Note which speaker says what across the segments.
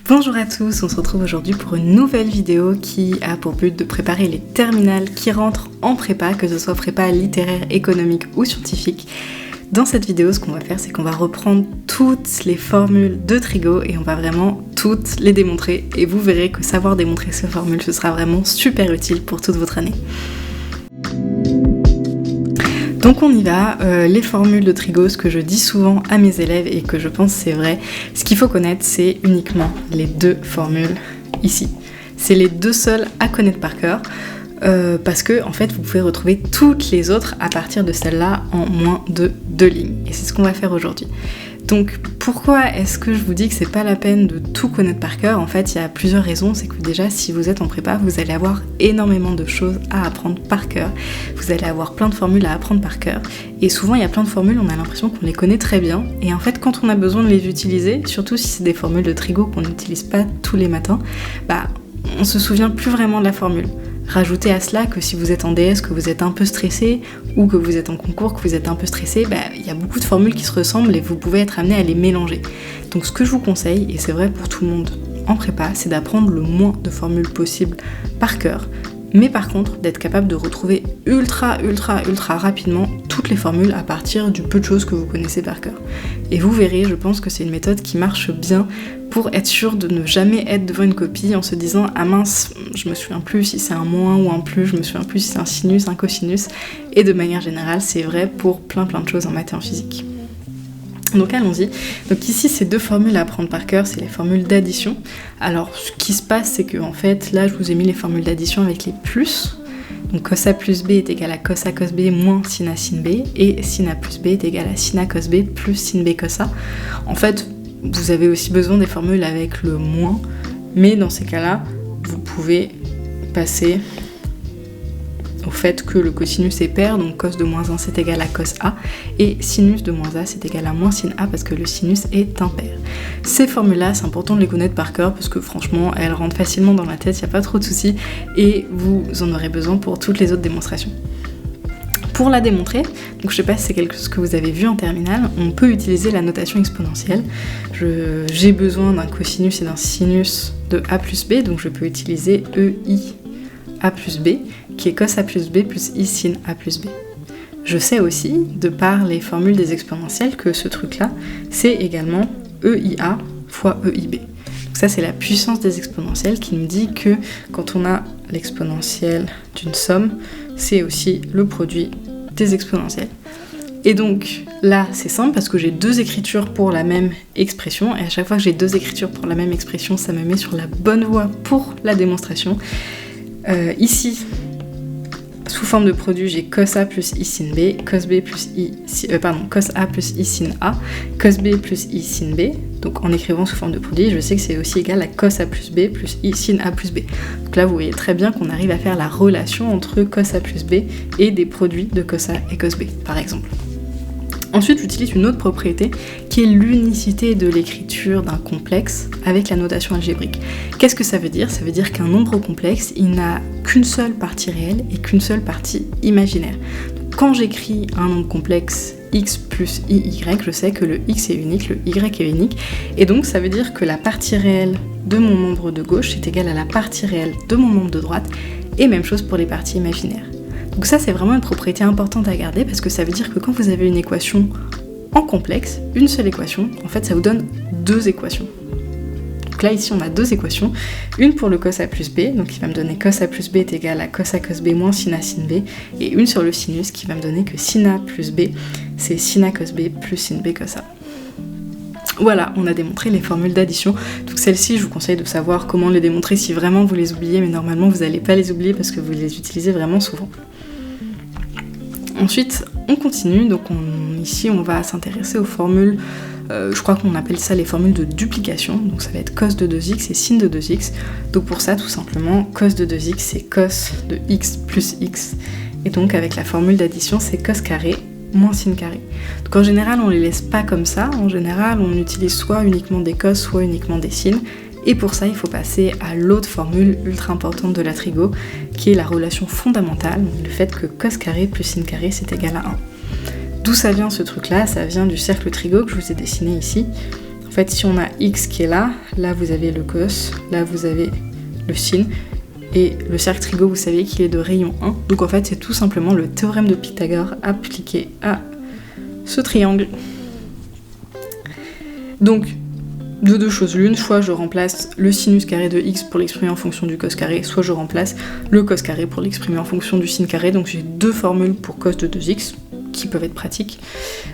Speaker 1: Bonjour à tous, on se retrouve aujourd'hui pour une nouvelle vidéo qui a pour but de préparer les terminales qui rentrent en prépa, que ce soit prépa littéraire, économique ou scientifique. Dans cette vidéo, ce qu'on va faire, c'est qu'on va reprendre toutes les formules de Trigo et on va vraiment toutes les démontrer. Et vous verrez que savoir démontrer ces formules, ce sera vraiment super utile pour toute votre année. Donc on y va, les formules de Trigo, ce que je dis souvent à mes élèves et que je pense c'est vrai, ce qu'il faut connaître c'est uniquement les deux formules ici. C'est les deux seules à connaître par cœur, parce que en fait vous pouvez retrouver toutes les autres à partir de celle-là en moins de 2 lignes. Et c'est ce qu'on va faire aujourd'hui. Donc pourquoi est-ce que je vous dis que c'est pas la peine de tout connaître par cœur ? En fait, il y a plusieurs raisons. C'est que déjà, si vous êtes en prépa, vous allez avoir énormément de choses à apprendre par cœur. Vous allez avoir plein de formules à apprendre par cœur. Et souvent, il y a plein de formules, on a l'impression qu'on les connaît très bien. Et en fait, quand on a besoin de les utiliser, surtout si c'est des formules de Trigo qu'on n'utilise pas tous les matins, on se souvient plus vraiment de la formule. Rajoutez à cela que si vous êtes en DS, que vous êtes un peu stressé, ou que vous êtes en concours, que vous êtes un peu stressé, il y a beaucoup de formules qui se ressemblent et vous pouvez être amené à les mélanger. Donc ce que je vous conseille, et c'est vrai pour tout le monde en prépa, c'est d'apprendre le moins de formules possible par cœur, mais par contre d'être capable de retrouver ultra rapidement toutes les formules à partir du peu de choses que vous connaissez par cœur. Et vous verrez, je pense que c'est une méthode qui marche bien pour être sûr de ne jamais être devant une copie en se disant « Ah mince, je me souviens plus si c'est un moins ou un plus, je me souviens plus si c'est un sinus, un cosinus ». Et de manière générale, c'est vrai pour plein de choses en maths et en physique. Donc allons-y. Donc ici, ces deux formules à apprendre par cœur, c'est les formules d'addition. Alors ce qui se passe, c'est que en fait, là je vous ai mis les formules d'addition avec les plus. Donc cos A plus B est égal à cos A cos B moins sin A sin B, et sin A plus B est égal à sin A cos B plus sin B cos A. En fait, vous avez aussi besoin des formules avec le moins, mais dans ces cas-là, vous pouvez passer au fait que le cosinus est pair, donc cos de moins 1 c'est égal à cos A, et sinus de moins A c'est égal à moins sin A parce que le sinus est impair. Ces formules-là, c'est important de les connaître par cœur parce que franchement, elles rentrent facilement dans la tête, il n'y a pas trop de soucis, et vous en aurez besoin pour toutes les autres démonstrations. Pour la démontrer, donc je sais pas si c'est quelque chose que vous avez vu en terminale, on peut utiliser la notation exponentielle. J'ai besoin d'un cosinus et d'un sinus de A plus B, donc je peux utiliser EI A plus B, qui est cos A plus B plus I sin A plus B. Je sais aussi, de par les formules des exponentielles, que ce truc-là, c'est également EIA fois EIB. Donc ça, c'est la puissance des exponentielles qui nous dit que quand on a l'exponentielle d'une somme, c'est aussi le produit des exponentielles. Et donc là, c'est simple parce que j'ai deux écritures pour la même expression, et à chaque fois que j'ai deux écritures pour la même expression, ça me met sur la bonne voie pour la démonstration. Ici, sous forme de produit, j'ai cos A plus I sin B, cos A plus I sin A, cos B plus I sin B. Donc en écrivant sous forme de produit, je sais que c'est aussi égal à cos A plus B plus I sin A plus B. Donc là, vous voyez très bien qu'on arrive à faire la relation entre cos A plus B et des produits de cos A et cos B, par exemple. Ensuite, j'utilise une autre propriété qui est l'unicité de l'écriture d'un complexe avec la notation algébrique. Qu'est-ce que ça veut dire ? Ça veut dire qu'un nombre complexe, il n'a qu'une seule partie réelle et qu'une seule partie imaginaire. Donc, quand j'écris un nombre complexe x plus iy, je sais que le x est unique, le y est unique, et donc ça veut dire que la partie réelle de mon nombre de gauche est égale à la partie réelle de mon nombre de droite, et même chose pour les parties imaginaires. Donc ça, c'est vraiment une propriété importante à garder parce que ça veut dire que quand vous avez une équation en complexe, une seule équation, en fait, ça vous donne deux équations. Donc là, ici, on a deux équations. Une pour le cos A plus B, donc qui va me donner cos A plus B est égal à cos A cos B moins sin A sin B, et une sur le sinus qui va me donner que sin A plus B, c'est sin A cos B plus sin B cos A. Voilà, on a démontré les formules d'addition. Donc celles-ci, je vous conseille de savoir comment les démontrer si vraiment vous les oubliez, mais normalement, vous n'allez pas les oublier parce que vous les utilisez vraiment souvent. Ensuite, on continue, donc ici on va s'intéresser aux formules, je crois qu'on appelle ça les formules de duplication, donc ça va être cos de 2x et sin de 2x, donc pour ça tout simplement, cos de 2x c'est cos de x plus x, et donc avec la formule d'addition c'est cos carré moins sin carré. Donc en général on les laisse pas comme ça, en général on utilise soit uniquement des cos, soit uniquement des sin, et pour ça il faut passer à l'autre formule ultra importante de la Trigo, qui est la relation fondamentale, le fait que cos carré plus sin carré c'est égal à 1. D'où ça vient ce truc là ? Ça vient du cercle Trigo que je vous ai dessiné ici. En fait, si on a x qui est là vous avez le cos, là vous avez le sin, et le cercle trigo, vous savez qu'il est de rayon 1. Donc en fait, c'est tout simplement le théorème de Pythagore appliqué à ce triangle. Donc, de deux choses l'une, soit je remplace le sinus carré de x pour l'exprimer en fonction du cos carré, soit je remplace le cos carré pour l'exprimer en fonction du sin carré. Donc j'ai deux formules pour cos de 2x qui peuvent être pratiques.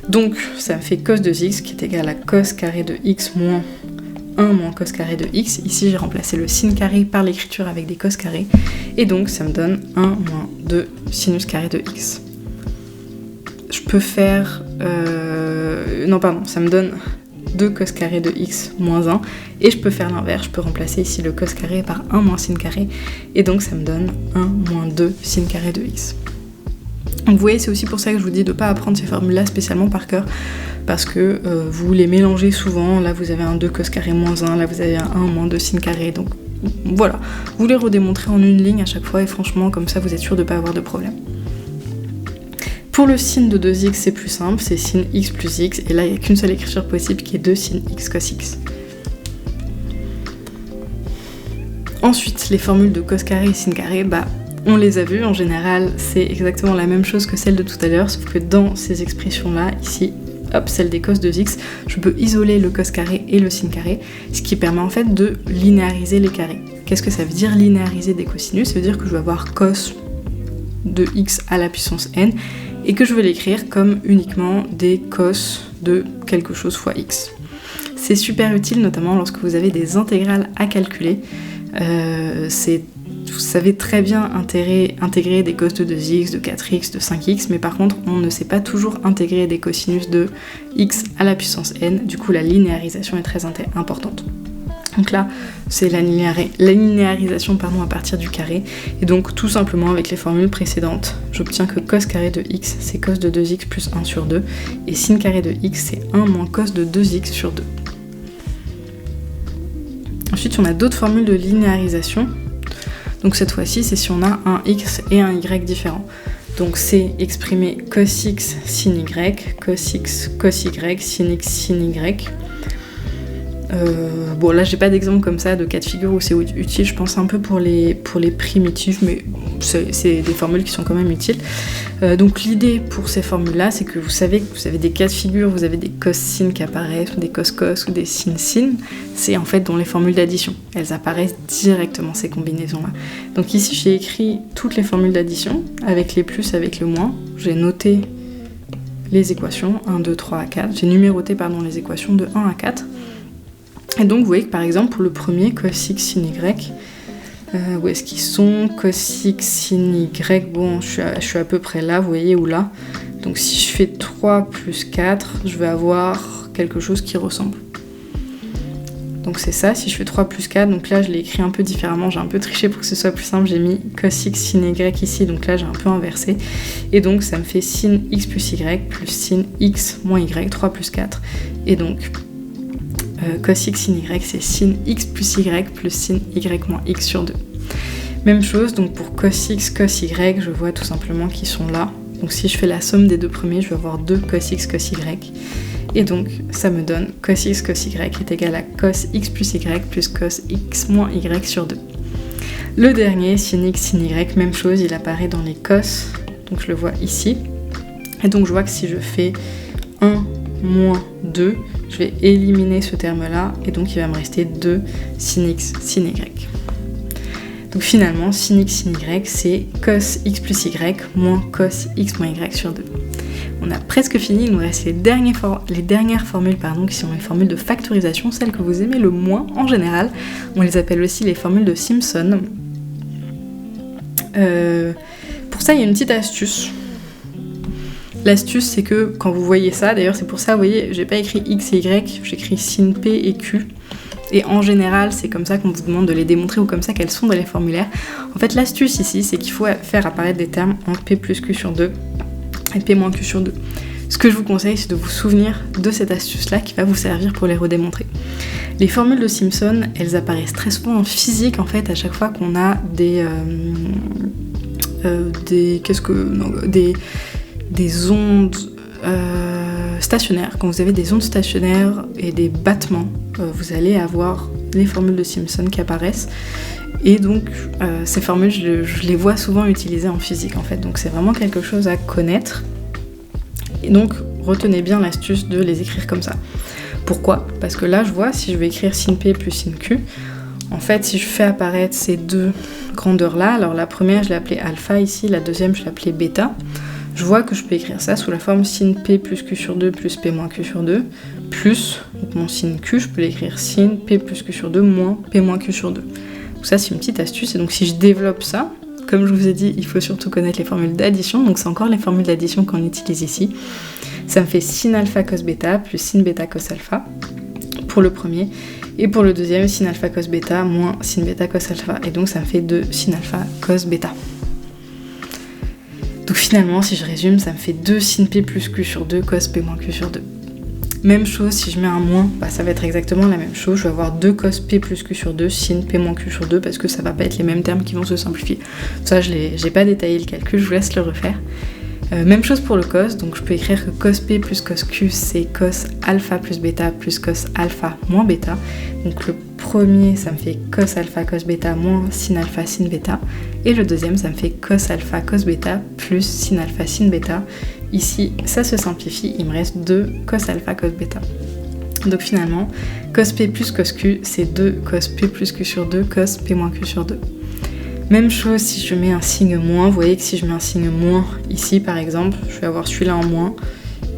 Speaker 1: Donc ça me fait cos de x qui est égal à cos carré de x moins 1 moins cos carré de x. Ici j'ai remplacé le sin carré par l'écriture avec des cos carrés. Et donc ça me donne 1 moins 2 sinus carré de x. Je peux faire... ça me donne 2 cos carré de x moins 1, et je peux faire l'inverse, je peux remplacer ici le cos carré par 1 moins sin carré, et donc ça me donne 1 moins 2 sin carré de x. Donc vous voyez, c'est aussi pour ça que je vous dis de ne pas apprendre ces formules-là spécialement par cœur, parce que vous les mélangez souvent, là vous avez un 2 cos carré moins 1, là vous avez un 1 moins 2 sin carré, donc voilà, vous les redémontrez en une ligne à chaque fois, et franchement comme ça vous êtes sûr de ne pas avoir de problème. Pour le sin de 2x, c'est plus simple, c'est sin x plus x, et là il n'y a qu'une seule écriture possible qui est 2 sin x cos x. Ensuite, les formules de cos carré et sin carré, on les a vues, en général c'est exactement la même chose que celle de tout à l'heure, sauf que dans ces expressions-là, ici, hop, celle des cos 2x, je peux isoler le cos carré et le sin carré, ce qui permet en fait de linéariser les carrés. Qu'est-ce que ça veut dire linéariser des cosinus? Ça veut dire que je vais avoir cos de x à la puissance n, et que je vais l'écrire comme uniquement des cos de quelque chose fois x. C'est super utile, notamment lorsque vous avez des intégrales à calculer. Vous savez très bien intégrer des cos de 2x, de 4x, de 5x, mais par contre, on ne sait pas toujours intégrer des cosinus de x à la puissance n. Du coup, la linéarisation est très importante. Donc là, c'est la linéarisation à partir du carré. Et donc, tout simplement, avec les formules précédentes, j'obtiens que cos carré de x, c'est cos de 2x plus 1 sur 2. Et sin carré de x, c'est 1 moins cos de 2x sur 2. Ensuite, on a d'autres formules de linéarisation. Donc cette fois-ci, c'est si on a un x et un y différents. Donc c'est exprimer cos x sin y, cos x cos y, sin x sin y. Bon là j'ai pas d'exemple comme ça de cas de figure où c'est utile, je pense un peu pour les primitifs, mais c'est des formules qui sont quand même utiles. Donc l'idée pour ces formules là, c'est que vous savez que vous avez des cas de figure, vous avez des cos sin qui apparaissent, ou des cos cos ou des sin sin, c'est en fait dans les formules d'addition, elles apparaissent directement ces combinaisons là. Donc ici j'ai écrit toutes les formules d'addition, avec les plus, avec le moins, j'ai noté les équations 1, 2, 3 à 4, j'ai numéroté les équations de 1 à 4. Et donc vous voyez que par exemple pour le premier cos x sin y, où est-ce qu'ils sont? Cos x sin y, bon je suis à peu près là, vous voyez, ou là. Donc si je fais 3 plus 4, je vais avoir quelque chose qui ressemble. Donc c'est ça, si je fais 3 plus 4, donc là je l'ai écrit un peu différemment, j'ai un peu triché pour que ce soit plus simple, j'ai mis cos x sin y ici, donc là j'ai un peu inversé. Et donc ça me fait sin x plus y plus sin x moins y, 3 plus 4. Et donc cos x sin y, c'est sin x plus y plus sin y moins x sur 2. Même chose, donc pour cos x, cos y, je vois tout simplement qu'ils sont là. Donc si je fais la somme des deux premiers, je vais avoir 2 cos x cos y. Et donc ça me donne cos x cos y est égal à cos x plus y plus cos x moins y sur 2. Le dernier, sin x sin y, même chose, il apparaît dans les cos. Donc je le vois ici. Et donc je vois que si je fais 1 moins 2, je vais éliminer ce terme-là, et donc il va me rester 2 sin x sin y. Donc finalement, sin x sin y, c'est cos x plus y moins cos x moins y sur 2. On a presque fini, il nous reste les dernières formules qui sont les formules de factorisation, celles que vous aimez le moins en général. On les appelle aussi les formules de Simpson. Pour ça, il y a une petite astuce. L'astuce, c'est que quand vous voyez ça, d'ailleurs c'est pour ça, vous voyez, j'ai pas écrit x et y, j'écris sin p et q. Et en général, c'est comme ça qu'on vous demande de les démontrer, ou comme ça qu'elles sont dans les formulaires. En fait, l'astuce ici, c'est qu'il faut faire apparaître des termes en p plus q sur 2 et p moins q sur 2. Ce que je vous conseille, c'est de vous souvenir de cette astuce-là qui va vous servir pour les redémontrer. Les formules de Simpson, elles apparaissent très souvent en physique, en fait, à chaque fois qu'on a des ondes stationnaires, quand vous avez des ondes stationnaires et des battements, vous allez avoir les formules de Simpson qui apparaissent. Et donc ces formules, je les vois souvent utilisées en physique en fait, donc c'est vraiment quelque chose à connaître. Et donc retenez bien l'astuce de les écrire comme ça. Pourquoi ? Parce que là je vois, si je vais écrire sin P plus sin Q, en fait si je fais apparaître ces deux grandeurs là, alors la première je l'ai appelée alpha ici, la deuxième je l'ai appelée bêta, je vois que je peux écrire ça sous la forme sin P plus Q sur 2 plus P moins Q sur 2, plus, donc mon sin Q, je peux l'écrire sin P plus Q sur 2 moins P moins Q sur 2. Donc ça c'est une petite astuce, et donc si je développe ça, comme je vous ai dit, il faut surtout connaître les formules d'addition, donc c'est encore les formules d'addition qu'on utilise ici. Ça me fait sin alpha cos bêta plus sin bêta cos alpha pour le premier, et pour le deuxième, sin alpha cos bêta moins sin bêta cos alpha, et donc ça me fait 2 sin alpha cos bêta. Donc finalement, si je résume, ça me fait 2 sin P plus Q sur 2 cos P moins Q sur 2. Même chose, si je mets un moins, ça va être exactement la même chose. Je vais avoir 2 cos P plus Q sur 2 sin P moins Q sur 2 parce que ça va pas être les mêmes termes qui vont se simplifier. Ça, j'ai pas détaillé le calcul, je vous laisse le refaire. Même chose pour le cos, donc je peux écrire que cos P plus cos Q c'est cos alpha plus bêta plus cos alpha moins bêta. Donc le premier ça me fait cos alpha cos bêta moins sin alpha sin bêta, et le deuxième ça me fait cos alpha cos bêta plus sin alpha sin bêta. Ici ça se simplifie, il me reste 2 cos alpha cos bêta. Donc finalement cos P plus cos Q c'est 2 cos P plus Q sur 2 cos P moins Q sur 2. Même chose si je mets un signe moins, vous voyez que si je mets un signe moins ici par exemple, je vais avoir celui-là en moins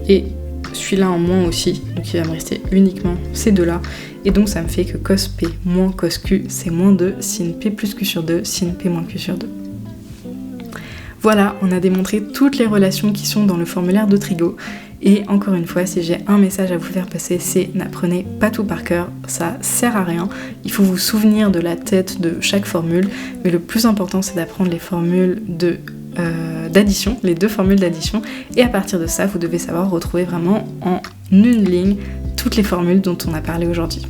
Speaker 1: et celui-là en moins aussi, donc il va me rester uniquement ces deux-là, et donc ça me fait que cos P moins cos Q c'est moins 2 sin P plus Q sur 2 sin P moins Q sur 2. Voilà, on a démontré toutes les relations qui sont dans le formulaire de Trigo. Et encore une fois, si j'ai un message à vous faire passer, c'est n'apprenez pas tout par cœur, ça sert à rien. Il faut vous souvenir de la tête de chaque formule, mais le plus important c'est d'apprendre les formules d'addition, les deux formules d'addition, et à partir de ça, vous devez savoir retrouver vraiment en une ligne toutes les formules dont on a parlé aujourd'hui.